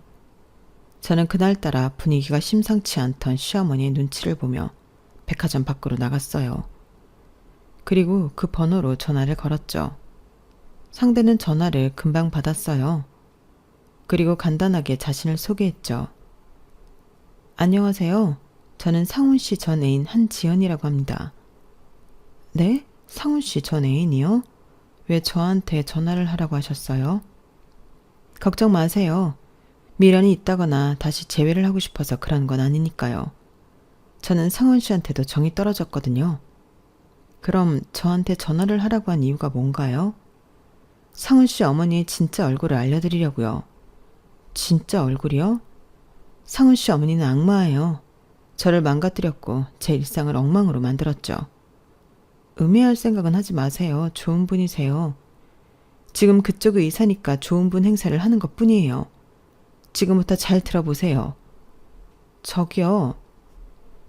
저는 그날따라 분위기가 심상치 않던 시어머니의 눈치를 보며 백화점 밖으로 나갔어요. 그리고 그 번호로 전화를 걸었죠. 상대는 전화를 금방 받았어요. 그리고 간단하게 자신을 소개했죠. 안녕하세요. 저는 상훈 씨 전 애인 한지연이라고 합니다. 네? 상훈 씨 전 애인이요? 왜 저한테 전화를 하라고 하셨어요? 걱정 마세요. 미련이 있다거나 다시 재회를 하고 싶어서 그런 건 아니니까요. 저는 상훈 씨한테도 정이 떨어졌거든요. 그럼 저한테 전화를 하라고 한 이유가 뭔가요? 상훈 씨 어머니의 진짜 얼굴을 알려드리려고요. 진짜 얼굴이요? 상훈 씨 어머니는 악마예요. 저를 망가뜨렸고 제 일상을 엉망으로 만들었죠. 음해할 생각은 하지 마세요. 좋은 분이세요. 지금 그쪽 의사니까 좋은 분 행세를 하는 것뿐이에요. 지금부터 잘 들어보세요. 저기요.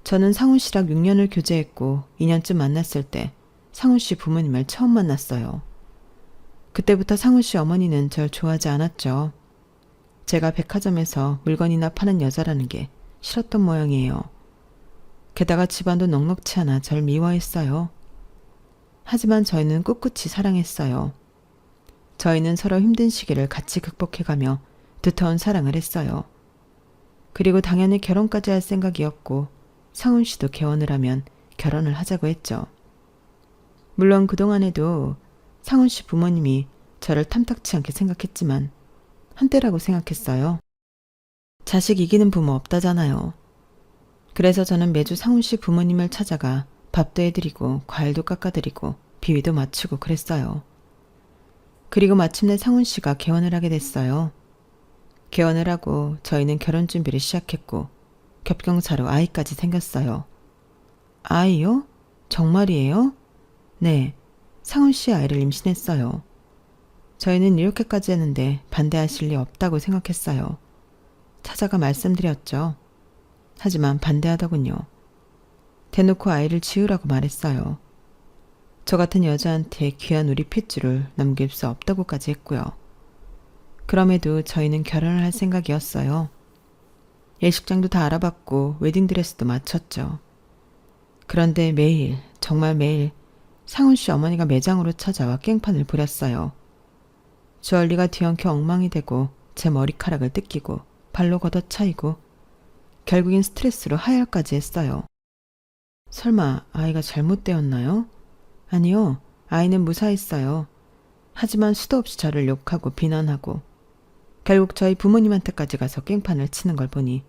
저는 상훈 씨랑 6년을 교제했고 2년쯤 만났을 때 상훈 씨 부모님을 처음 만났어요. 그때부터 상훈 씨 어머니는 절 좋아하지 않았죠. 제가 백화점에서 물건이나 파는 여자라는 게 싫었던 모양이에요. 게다가 집안도 넉넉치 않아 절 미워했어요. 하지만 저희는 꿋꿋이 사랑했어요. 저희는 서로 힘든 시기를 같이 극복해가며 두터운 사랑을 했어요. 그리고 당연히 결혼까지 할 생각이었고 상훈 씨도 개원을 하면 결혼을 하자고 했죠. 물론 그동안에도 상훈 씨 부모님이 저를 탐탁치 않게 생각했지만 한때라고 생각했어요. 자식 이기는 부모 없다잖아요. 그래서 저는 매주 상훈 씨 부모님을 찾아가 밥도 해드리고 과일도 깎아드리고 비위도 맞추고 그랬어요. 그리고 마침내 상훈 씨가 개원을 하게 됐어요. 개원을 하고 저희는 결혼 준비를 시작했고 겹경사로 아이까지 생겼어요. 아이요? 정말이에요? 네, 상훈 씨 아이를 임신했어요. 저희는 이렇게까지 했는데 반대하실 리 없다고 생각했어요. 찾아가 말씀드렸죠. 하지만 반대하더군요. 대놓고 아이를 지으라고 말했어요. 저 같은 여자한테 귀한 우리 핏줄을 남길 수 없다고까지 했고요. 그럼에도 저희는 결혼을 할 생각이었어요. 예식장도 다 알아봤고 웨딩드레스도 맞췄죠. 그런데 매일, 정말 매일 상훈 씨 어머니가 매장으로 찾아와 깽판을 부렸어요. 주얼리가 뒤엉켜 엉망이 되고 제 머리카락을 뜯기고 발로 걷어차이고 결국엔 스트레스로 하혈까지 했어요. 설마 아이가 잘못되었나요? 아니요. 아이는 무사했어요. 하지만 수도 없이 저를 욕하고 비난하고 결국 저희 부모님한테까지 가서 깽판을 치는 걸 보니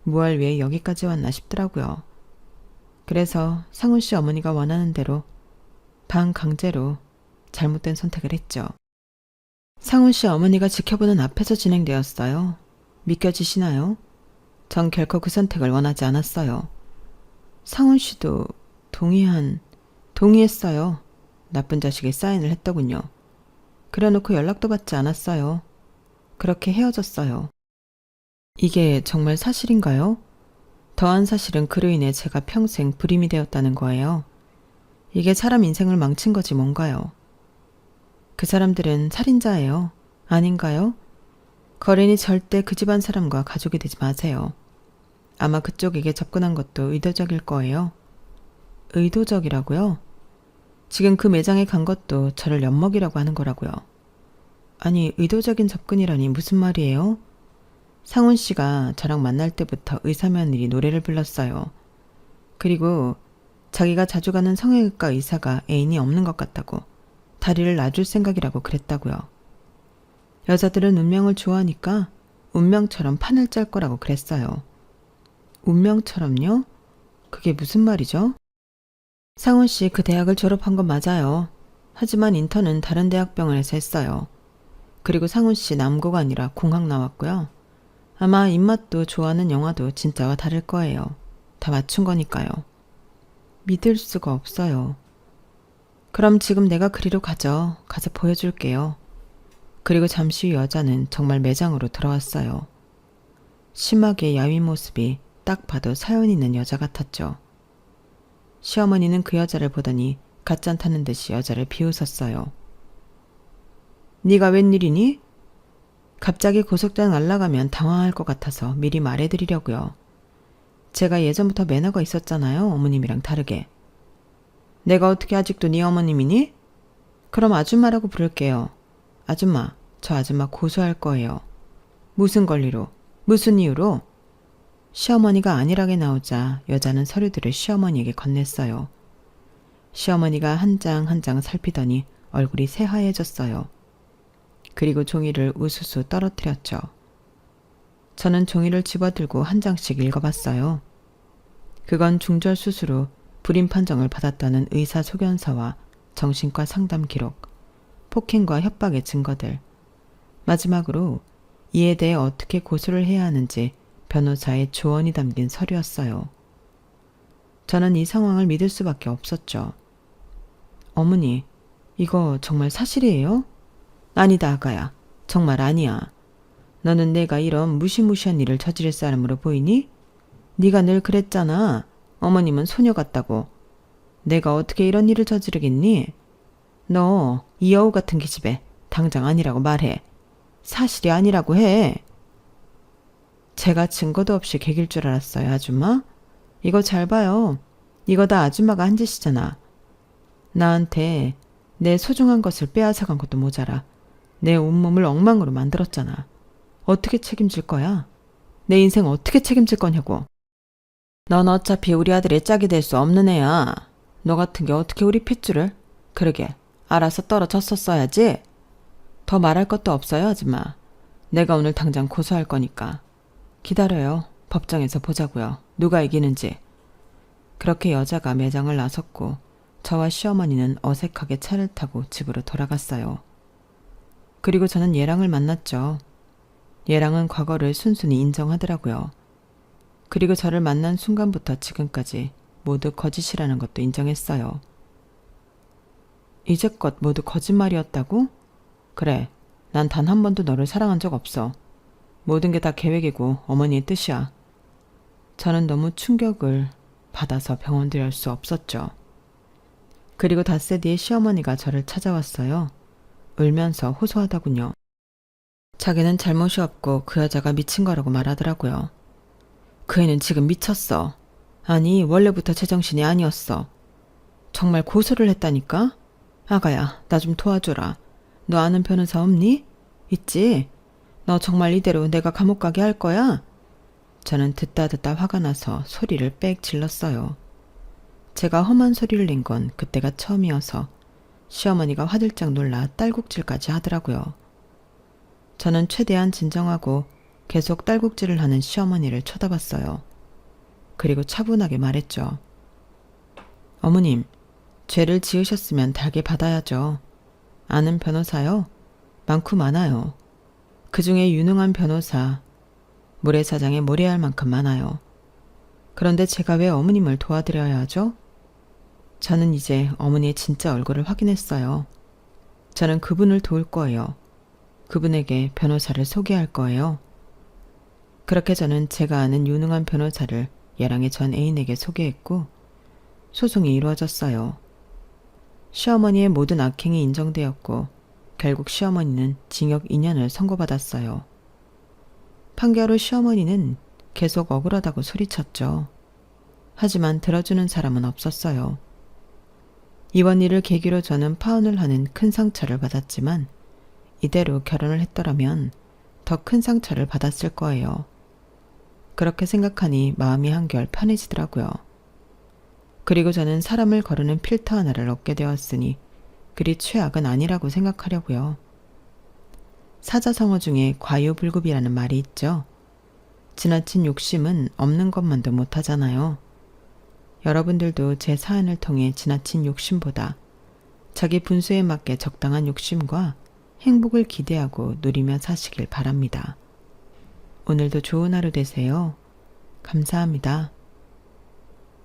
무얼 위해 여기까지 왔나 싶더라고요. 그래서 상훈 씨 어머니가 원하는 대로 반강제로 잘못된 선택을 했죠. 상훈 씨 어머니가 지켜보는 앞에서 진행되었어요. 믿겨지시나요? 전 결코 그 선택을 원하지 않았어요. 상훈 씨도 동의했어요. 나쁜 자식이 사인을 했더군요. 그래놓고 연락도 받지 않았어요. 그렇게 헤어졌어요. 이게 정말 사실인가요? 더한 사실은 그로 인해 제가 평생 불임이 되었다는 거예요. 이게 사람 인생을 망친 거지 뭔가요? 그 사람들은 살인자예요. 아닌가요? 거린이 절대 그 집안 사람과 가족이 되지 마세요. 아마 그쪽에게 접근한 것도 의도적일 거예요. 의도적이라고요? 지금 그 매장에 간 것도 저를 엿먹이라고 하는 거라고요. 아니, 의도적인 접근이라니 무슨 말이에요? 상훈 씨가 저랑 만날 때부터 의사며느리 노래를 불렀어요. 그리고 자기가 자주 가는 성형외과 의사가 애인이 없는 것 같다고 다리를 놔줄 생각이라고 그랬다고요. 여자들은 운명을 좋아하니까 운명처럼 판을 짤 거라고 그랬어요. 운명처럼요? 그게 무슨 말이죠? 상훈 씨 그 대학을 졸업한 건 맞아요. 하지만 인턴은 다른 대학병원에서 했어요. 그리고 상훈 씨 남고가 아니라 공학 나왔고요. 아마 입맛도 좋아하는 영화도 진짜와 다를 거예요. 다 맞춘 거니까요. 믿을 수가 없어요. 그럼 지금 내가 그리로 가죠. 가서 보여줄게요. 그리고 잠시 후 여자는 정말 매장으로 들어왔어요. 심하게 야윈 모습이 딱 봐도 사연 있는 여자 같았죠. 시어머니는 그 여자를 보더니 갓잔 타는 듯이 여자를 비웃었어요. 네가 웬일이니? 갑자기 고속장 날아가면 당황할 것 같아서 미리 말해드리려고요. 제가 예전부터 매너가 있었잖아요. 어머님이랑 다르게. 내가 어떻게 아직도 네 어머님이니? 그럼 아줌마라고 부를게요. 아줌마, 저 아줌마 고소할 거예요. 무슨 권리로? 무슨 이유로? 시어머니가 안일하게 나오자 여자는 서류들을 시어머니에게 건넸어요. 시어머니가 한 장 한 장 살피더니 얼굴이 새하얘졌어요. 그리고 종이를 우수수 떨어뜨렸죠. 저는 종이를 집어들고 한 장씩 읽어봤어요. 그건 중절 수술 후 불임 판정을 받았다는 의사 소견서와 정신과 상담 기록, 폭행과 협박의 증거들, 마지막으로 이에 대해 어떻게 고소를 해야 하는지 변호사의 조언이 담긴 서류였어요. 저는 이 상황을 믿을 수밖에 없었죠. 어머니, 이거 정말 사실이에요? 아니다, 아가야. 정말 아니야. 너는 내가 이런 무시무시한 일을 저지를 사람으로 보이니? 네가 늘 그랬잖아. 어머님은 소녀 같다고. 내가 어떻게 이런 일을 저지르겠니? 너 이 여우 같은 기집애 당장 아니라고 말해. 사실이 아니라고 해. 제가 증거도 없이 개길 줄 알았어요, 아줌마? 이거 잘 봐요. 이거 다 아줌마가 한 짓이잖아. 나한테 내 소중한 것을 빼앗아간 것도 모자라 내 온몸을 엉망으로 만들었잖아. 어떻게 책임질 거야? 내 인생 어떻게 책임질 거냐고. 넌 어차피 우리 아들의 짝이 될 수 없는 애야. 너 같은 게 어떻게 우리 핏줄을? 그러게, 알아서 떨어졌었어야지. 더 말할 것도 없어요, 아줌마. 내가 오늘 당장 고소할 거니까. 기다려요. 법정에서 보자고요. 누가 이기는지. 그렇게 여자가 매장을 나섰고 저와 시어머니는 어색하게 차를 타고 집으로 돌아갔어요. 그리고 저는 예랑을 만났죠. 예랑은 과거를 순순히 인정하더라고요. 그리고 저를 만난 순간부터 지금까지 모두 거짓이라는 것도 인정했어요. 이제껏 모두 거짓말이었다고? 그래, 난 단 한 번도 너를 사랑한 적 없어. 모든 게 다 계획이고 어머니의 뜻이야. 저는 너무 충격을 받아서 병원 들여올 수 없었죠. 그리고 닷새 뒤에 시어머니가 저를 찾아왔어요. 울면서 호소하더군요. 자기는 잘못이 없고 그 여자가 미친 거라고 말하더라고요. 그 애는 지금 미쳤어. 아니, 원래부터 제정신이 아니었어. 정말 고소를 했다니까? 아가야, 나 좀 도와줘라. 너 아는 변호사 없니? 있지? 너 정말 이대로 내가 감옥 가게 할 거야? 저는 듣다 화가 나서 소리를 빽 질렀어요. 제가 험한 소리를 낸 건 그때가 처음이어서 시어머니가 화들짝 놀라 딸꾹질까지 하더라고요. 저는 최대한 진정하고 계속 딸꾹질을 하는 시어머니를 쳐다봤어요. 그리고 차분하게 말했죠. 어머님, 죄를 지으셨으면 달게 받아야죠. 아는 변호사요? 많고 많아요. 그 중에 유능한 변호사, 모래사장에 모래알 만큼 많아요. 그런데 제가 왜 어머님을 도와드려야 하죠? 저는 이제 어머니의 진짜 얼굴을 확인했어요. 저는 그분을 도울 거예요. 그분에게 변호사를 소개할 거예요. 그렇게 저는 제가 아는 유능한 변호사를 예랑의 전 애인에게 소개했고 소송이 이루어졌어요. 시어머니의 모든 악행이 인정되었고 결국 시어머니는 징역 2년을 선고받았어요. 판결 후 시어머니는 계속 억울하다고 소리쳤죠. 하지만 들어주는 사람은 없었어요. 이번 일을 계기로 저는 파혼을 하는 큰 상처를 받았지만 이대로 결혼을 했더라면 더 큰 상처를 받았을 거예요. 그렇게 생각하니 마음이 한결 편해지더라고요. 그리고 저는 사람을 거르는 필터 하나를 얻게 되었으니 그리 최악은 아니라고 생각하려고요. 사자성어 중에 과유불급이라는 말이 있죠. 지나친 욕심은 없는 것만도 못하잖아요. 여러분들도 제 사연을 통해 지나친 욕심보다 자기 분수에 맞게 적당한 욕심과 행복을 기대하고 누리며 사시길 바랍니다. 오늘도 좋은 하루 되세요. 감사합니다.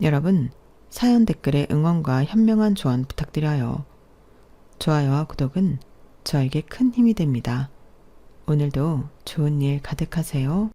여러분, 사연 댓글에 응원과 현명한 조언 부탁드려요. 좋아요와 구독은 저에게 큰 힘이 됩니다. 오늘도 좋은 일 가득하세요.